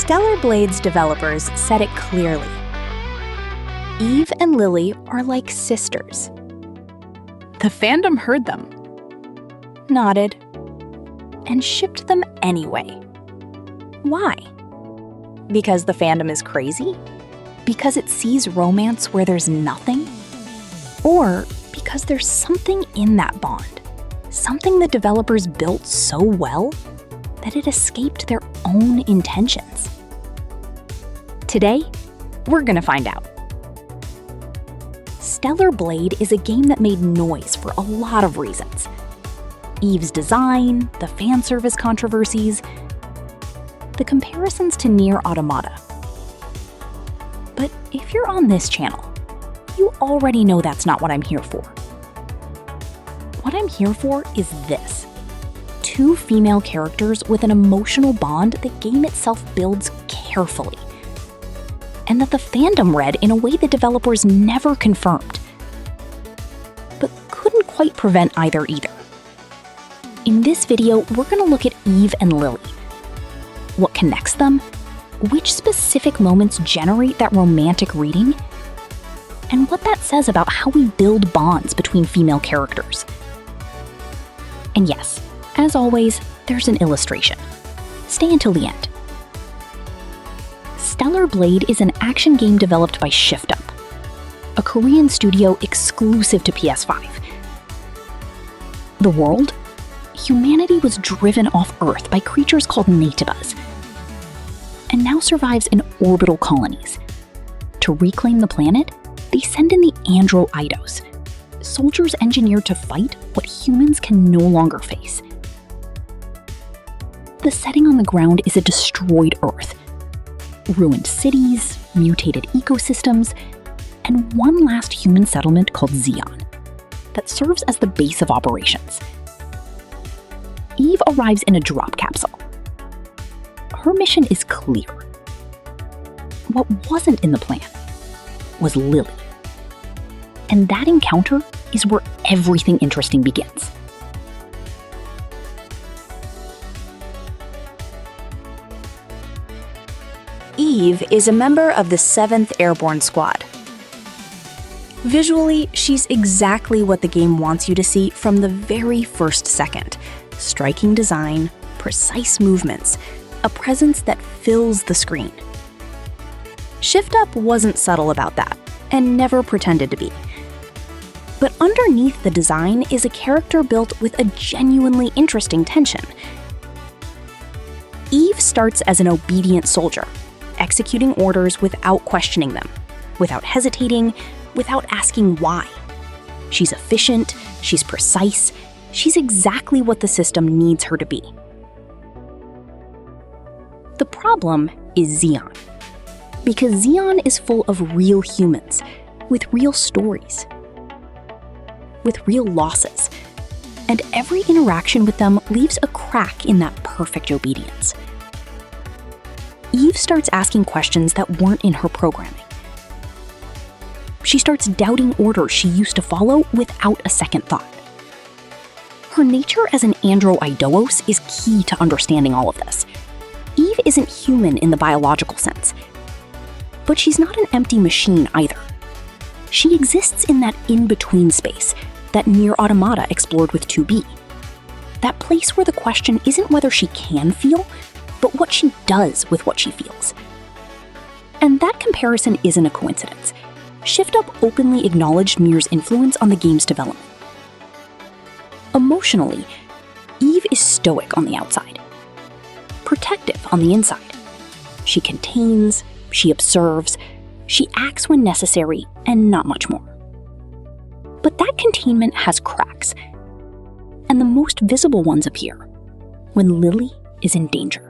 Stellar Blade's developers said it clearly. Eve and Lily are like sisters. The fandom heard them, Nodded, and shipped them anyway. Why? Because the fandom is crazy? Because it sees romance where there's nothing? Or because there's something in that bond, something the developers built so well that it escaped their own intentions? Today, we're gonna find out. Stellar Blade is a game that made noise for a lot of reasons. Eve's design, the fan service controversies, the comparisons to NieR Automata. But if you're on this channel, you already know that's not what I'm here for. What I'm here for is this: two female characters with an emotional bond the game itself builds carefully, and that the fandom read in a way the developers never confirmed, but couldn't quite prevent either. In this video, we're gonna look at Eve and Lily. What connects them? Which specific moments generate that romantic reading? And what that says about how we build bonds between female characters. And yes, as always, there's an illustration. Stay until the end. Stellar Blade is an action game developed by ShiftUp, a Korean studio exclusive to PS5. The world? Humanity was driven off Earth by creatures called Nativas, and now survives in orbital colonies. To reclaim the planet, they send in the Andro-Eidos, soldiers engineered to fight what humans can no longer face. The setting on the ground is a destroyed Earth, ruined cities, mutated ecosystems, and one last human settlement called Xeon that serves as the base of operations. Eve arrives in a drop capsule. Her mission is clear. What wasn't in the plan was Lily. And that encounter is where everything interesting begins. Eve is a member of the 7th Airborne Squad. Visually, she's exactly what the game wants you to see from the very first second. Striking design, precise movements, a presence that fills the screen. ShiftUp wasn't subtle about that, and never pretended to be. But underneath the design is a character built with a genuinely interesting tension. Eve starts as an obedient soldier, executing orders without questioning them, without hesitating, without asking why. She's efficient, she's precise, she's exactly what the system needs her to be. The problem is Xeon. Because Xeon is full of real humans, with real stories, with real losses, and every interaction with them leaves a crack in that perfect obedience. Eve starts asking questions that weren't in her programming. She starts doubting orders she used to follow without a second thought. Her nature as an Andro-Eidos is key to understanding all of this. Eve isn't human in the biological sense, but she's not an empty machine either. She exists in that in-between space that NieR Automata explored with 2B. That place where the question isn't whether she can feel, but what she does with what she feels. And that comparison isn't a coincidence. ShiftUp openly acknowledged NieR's influence on the game's development. Emotionally, Eve is stoic on the outside, protective on the inside. She contains, she observes, she acts when necessary, and not much more. But that containment has cracks, and the most visible ones appear when Lily is in danger.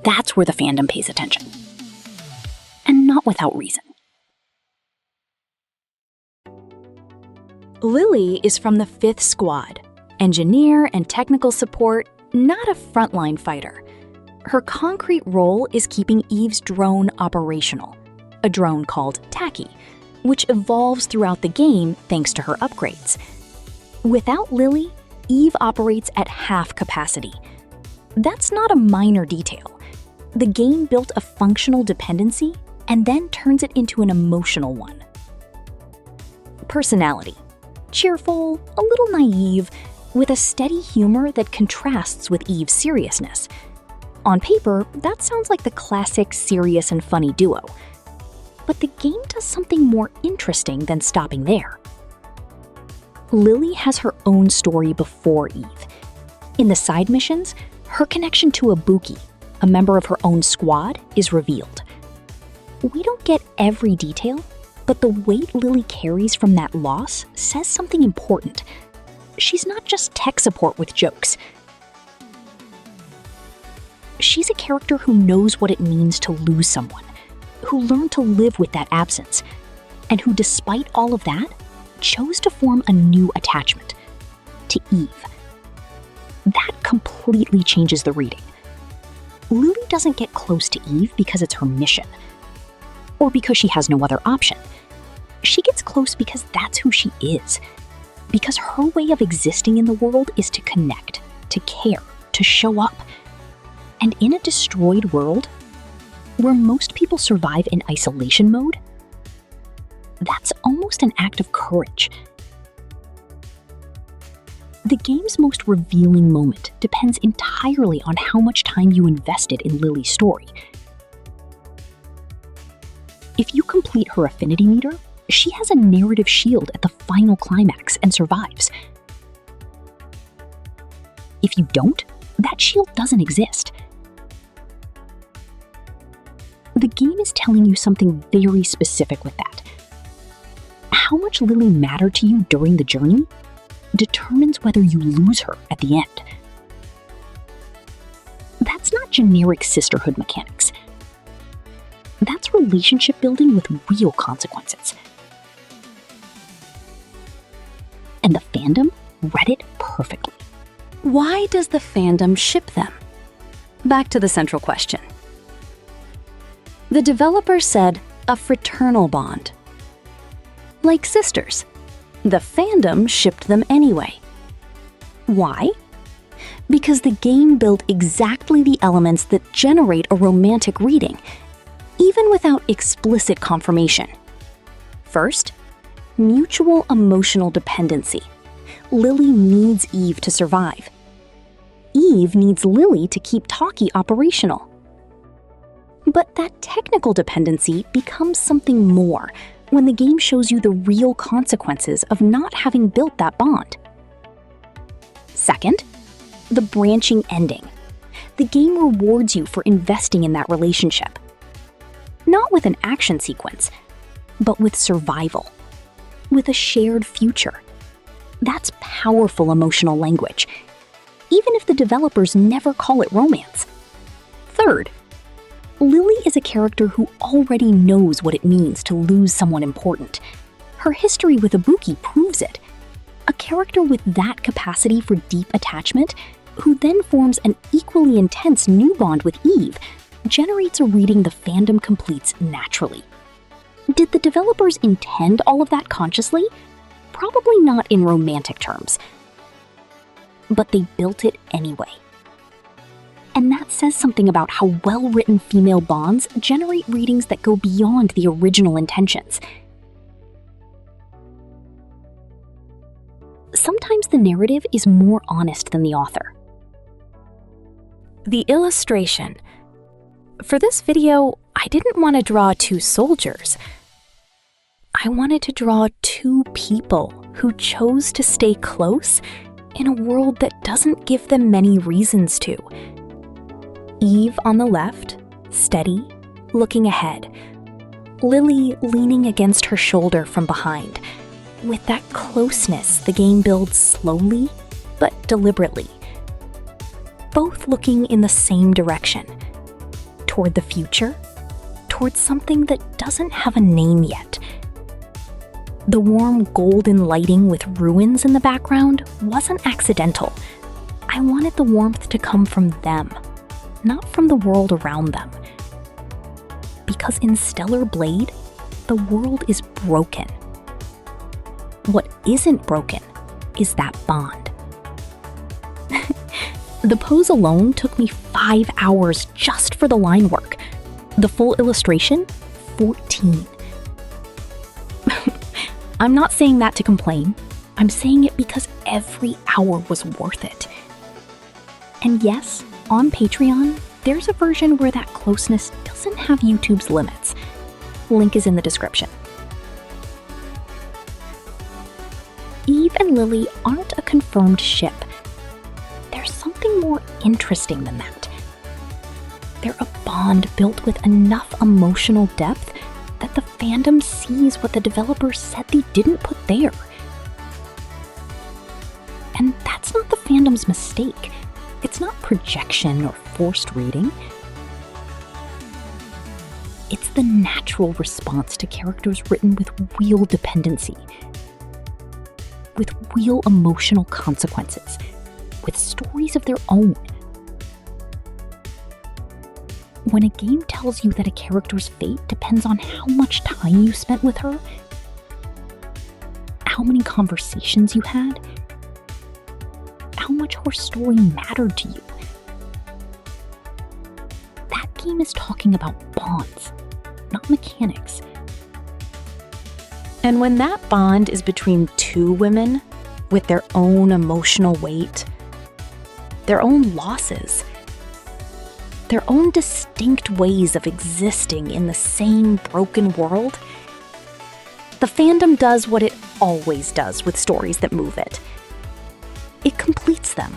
That's where the fandom pays attention, and not without reason. Lily is from the 5th Squad, engineer and technical support, not a frontline fighter. Her concrete role is keeping Eve's drone operational, a drone called Tacky, which evolves throughout the game thanks to her upgrades. Without Lily, Eve operates at half capacity. That's not a minor detail. The game built a functional dependency and then turns it into an emotional one. Personality: cheerful, a little naive, with a steady humor that contrasts with Eve's seriousness. On paper, that sounds like the classic serious and funny duo. But the game does something more interesting than stopping there. Lily has her own story before Eve. In the side missions, her connection to Ibuki, a member of her own squad, is revealed. We don't get every detail, but the weight Lily carries from that loss says something important. She's not just tech support with jokes. She's a character who knows what it means to lose someone, who learned to live with that absence, and who, despite all of that, chose to form a new attachment to Eve. That completely changes the reading. Lily doesn't get close to Eve because it's her mission, or because she has no other option. She gets close because that's who she is, because her way of existing in the world is to connect, to care, to show up. And in a destroyed world, where most people survive in isolation mode, that's almost an act of courage. The game's most revealing moment depends entirely on how much time you invested in Lily's story. If you complete her affinity meter, she has a narrative shield at the final climax and survives. If you don't, that shield doesn't exist. The game is telling you something very specific with that. How much Lily mattered to you during the journey determines whether you lose her at the end. That's not generic sisterhood mechanics. That's relationship building with real consequences. And the fandom read it perfectly. Why does the fandom ship them? Back to the central question. The developer said a fraternal bond. Like sisters. The fandom shipped them anyway. Why? Because the game built exactly the elements that generate a romantic reading, even without explicit confirmation. First, mutual emotional dependency. Lily needs Eve to survive. Eve needs Lily to keep Taki operational. But that technical dependency becomes something more when the game shows you the real consequences of not having built that bond. Second, the branching ending. The game rewards you for investing in that relationship. Not with an action sequence, but with survival, with a shared future. That's powerful emotional language, even if the developers never call it romance. Third, Lily is a character who already knows what it means to lose someone important. Her history with Ibuki proves it. A character with that capacity for deep attachment, who then forms an equally intense new bond with Eve, generates a reading the fandom completes naturally. Did the developers intend all of that consciously? Probably not in romantic terms. But they built it anyway. And that says something about how well-written female bonds generate readings that go beyond the original intentions. Sometimes the narrative is more honest than the author. The illustration. For this video, I didn't want to draw two soldiers. I wanted to draw two people who chose to stay close in a world that doesn't give them many reasons to. Eve on the left, steady, looking ahead. Lily leaning against her shoulder from behind, with that closeness the game builds slowly but deliberately. Both looking in the same direction, toward the future, toward something that doesn't have a name yet. The warm golden lighting with ruins in the background wasn't accidental. I wanted the warmth to come from them, not from the world around them. Because in Stellar Blade, the world is broken. What isn't broken is that bond. The The pose alone took me 5 hours just for the line work. The full illustration, 14. I'm not saying that to complain. I'm saying it because every hour was worth it. And yes, on Patreon, there's a version where that closeness doesn't have YouTube's limits. Link is in the description. Eve and Lily aren't a confirmed ship. There's something more interesting than that. They're a bond built with enough emotional depth that the fandom sees what the developers said they didn't put there. And that's not the fandom's mistake. It's not projection or forced reading. It's the natural response to characters written with real dependency, with real emotional consequences, with stories of their own. When a game tells you that a character's fate depends on how much time you spent with her, how many conversations you had, how much her story mattered to you, that game is talking about bonds, not mechanics. And when that bond is between two women with their own emotional weight, their own losses, their own distinct ways of existing in the same broken world, the fandom does what it always does with stories that move it. It completes them.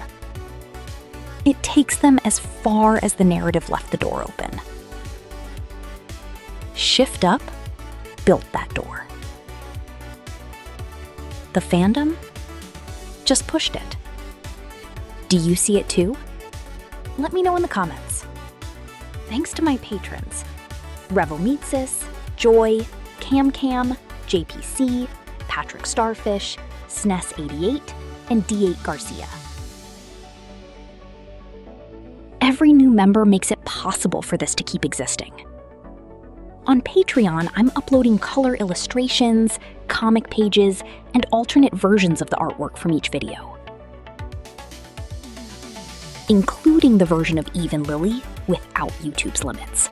It takes them as far as the narrative left the door open. Shift Up built that door. The fandom just pushed it. Do you see it too? Let me know in the comments. Thanks to my patrons, Revomitsis, Joy, CamCam, JPC, Patrick Starfish, SNES88, and D8 Garcia. Every new member makes it possible for this to keep existing. On Patreon, I'm uploading color illustrations, comic pages, and alternate versions of the artwork from each video, including the version of Eve and Lily without YouTube's limits.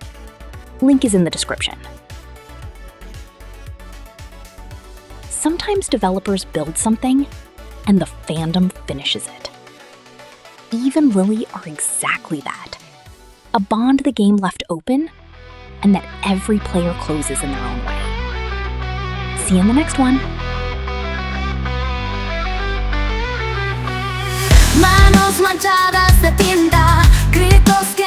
Link is in the description. Sometimes developers build something, and the fandom finishes it. Eve and Lily are exactly that. A bond the game left open, and that every player closes in their own way. See you in the next one. Manos manchadas de tinta, gritos que